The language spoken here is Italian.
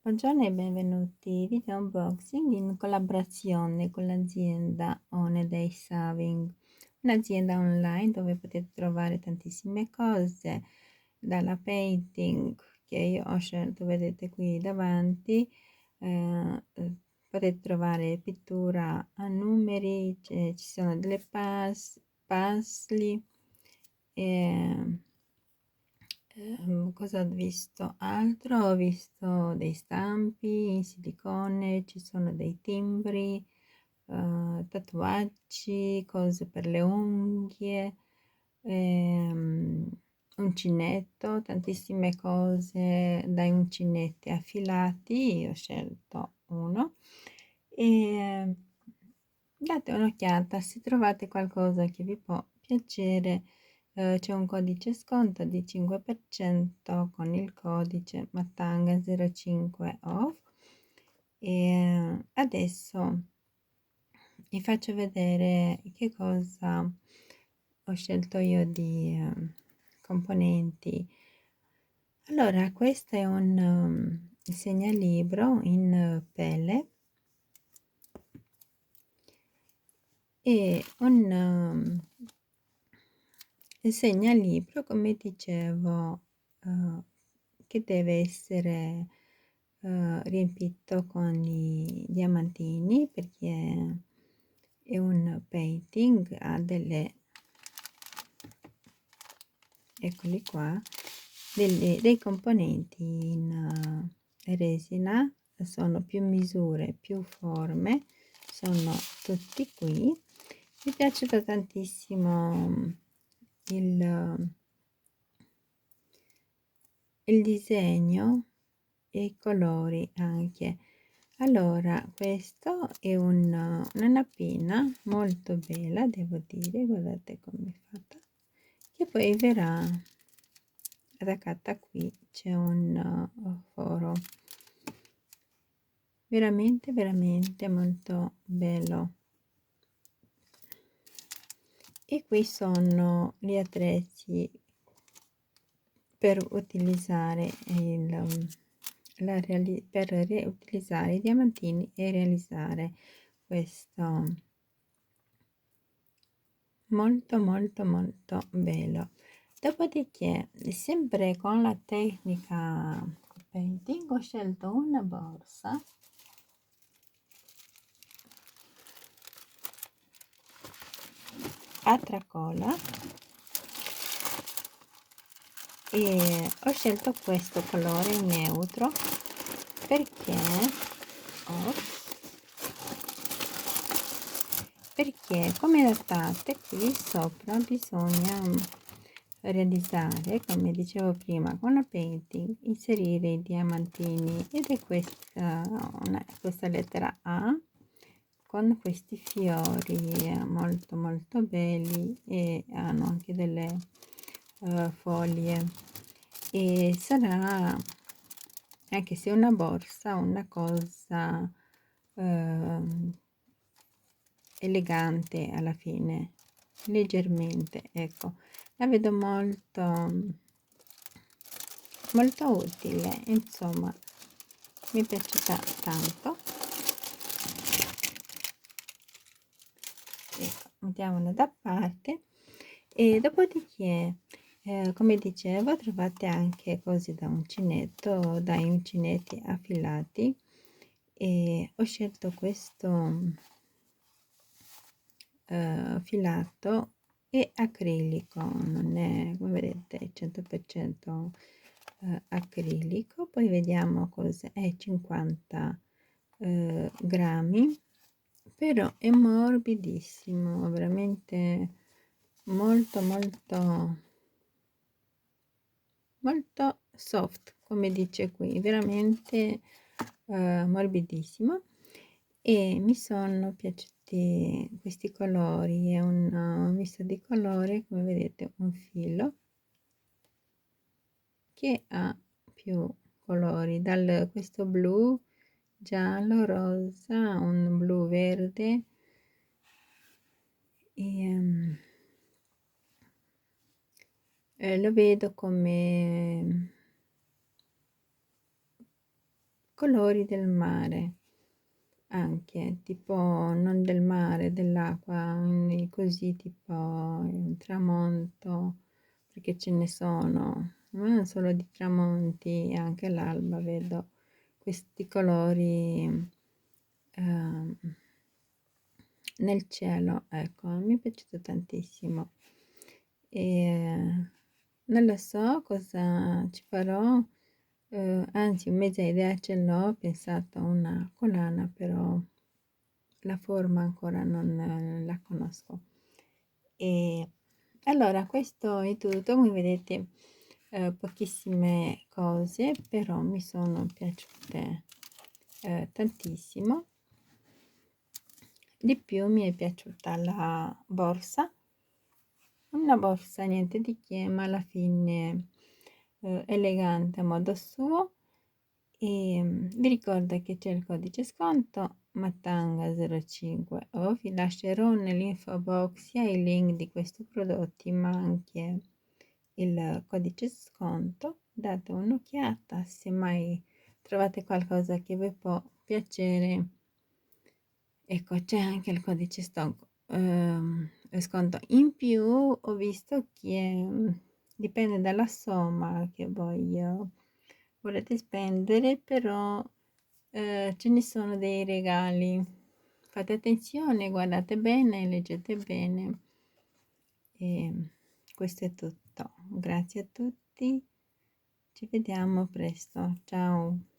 Buongiorno e benvenuti. Video unboxing in collaborazione con l'azienda Oneday Saving, un'azienda online dove potete trovare tantissime cose, dalla painting che io ho scelto, vedete qui davanti, potete trovare pittura a numeri, ci sono delle puzzle, e cosa ho visto altro? Ho visto dei stampi in silicone, ci sono dei timbri, tatuaggi, cose per le unghie, ehm, uncinetto, tantissime cose dai uncinetti affilati. Io ho scelto uno e date un'occhiata se trovate qualcosa che vi può piacere. C'è un codice sconto di 5% con il codice Matanga05 off. E adesso vi faccio vedere che cosa ho scelto io di componenti. Allora, questo è un segnalibro in pelle e un il segnalibro, come dicevo, che deve essere riempito con i diamantini, perché è un painting, ha delle, eccoli qua, dei componenti in resina, sono più misure, più forme, sono tutti qui. Mi piace tantissimo il disegno e i colori anche. Allora, questo è una nappina molto bella, devo dire, guardate come è fatta, che poi verrà attaccata qui. C'è un foro veramente molto bello. E qui sono gli attrezzi per utilizzare per riutilizzare i diamantini e realizzare questo molto bello. Dopodiché, sempre con la tecnica painting, ho scelto una borsa a tracolla e ho scelto questo colore neutro perché come notate qui sopra bisogna realizzare, come dicevo prima, con la painting inserire i diamantini, ed è questa lettera A con questi fiori molto belli, e hanno anche delle foglie, e sarà, anche se è una borsa, una cosa elegante alla fine, leggermente, ecco, la vedo molto utile, insomma, mi è piaciuta tanto. Ecco, mettiamola da parte. E dopodiché, come dicevo, trovate anche cose da uncinetto, dai uncinetti affilati, e ho scelto questo filato e acrilico, non è, come vedete, 100% acrilico. Poi vediamo cosa è, 50 grammi, però è morbidissimo, veramente molto soft, come dice qui, veramente morbidissimo. E mi sono piaciuti questi colori, è un misto di colori, come vedete, un filo che ha più colori, dal questo blu, giallo, rosa, un blu verde, e lo vedo come colori del mare, anche tipo non del mare, dell'acqua, così tipo un tramonto, perché ce ne sono, ma non solo di tramonti, anche all'alba vedo questi colori nel cielo, ecco, mi è piaciuto tantissimo. E non lo so cosa ci farò, anzi mezza idea ce l'ho, ho pensato a una collana, però la forma ancora non la conosco. E allora questo è tutto, come vedete pochissime cose, però mi sono piaciute tantissimo. Di più mi è piaciuta la borsa, una borsa niente di che, ma alla fine elegante a modo suo. E vi ricordo che c'è il codice sconto Matanga05 o vi lascerò nell'info box sia i link di questi prodotti ma anche il codice sconto. Date un'occhiata, se mai trovate qualcosa che vi può piacere. Ecco, c'è anche il codice sconto. In più ho visto che dipende dalla somma che voi volete spendere, però ce ne sono dei regali. Fate attenzione, guardate bene, leggete bene. E questo è tutto. Grazie a tutti. Ci vediamo presto. Ciao.